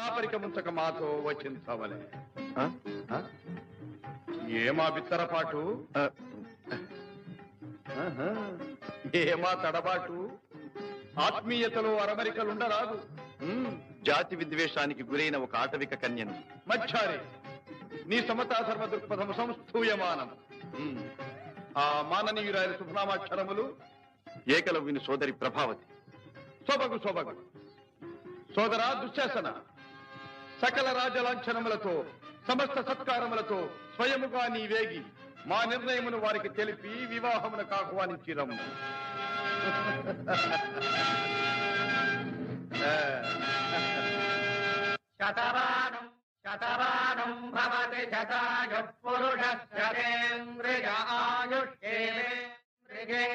దాపరికముంచక మాతో వచించవలే. ఏమా బిత్తరపాటు, ఏమా తడబాటు, ఆత్మీయతలో అరమరికలుండరాదు. జాతి విద్వేషానికి గురైన ఒక ఆటవిక కన్యను. మచ్చారి, నీ సమతా సర్వ దృక్పథము సంస్థూయమానం. ఆ మాననీయురాయల శుభనామాక్షరములు ఏకలవ్యుని సోదరి ప్రభావతి. సొబగు సొబగు. సోదరా దుశ్శాసన, సకల రాజలాంఛనములతో సమస్త సత్కారములతో స్వయముగా నీ వేగి మా నిర్ణయమును వారికి తెలిపి వివాహమునకు ఆహ్వానించిరము. శతమానం శతమానం భవతి శతాయ పురుషేంద్రియ ఆయుష్ేంద్రియే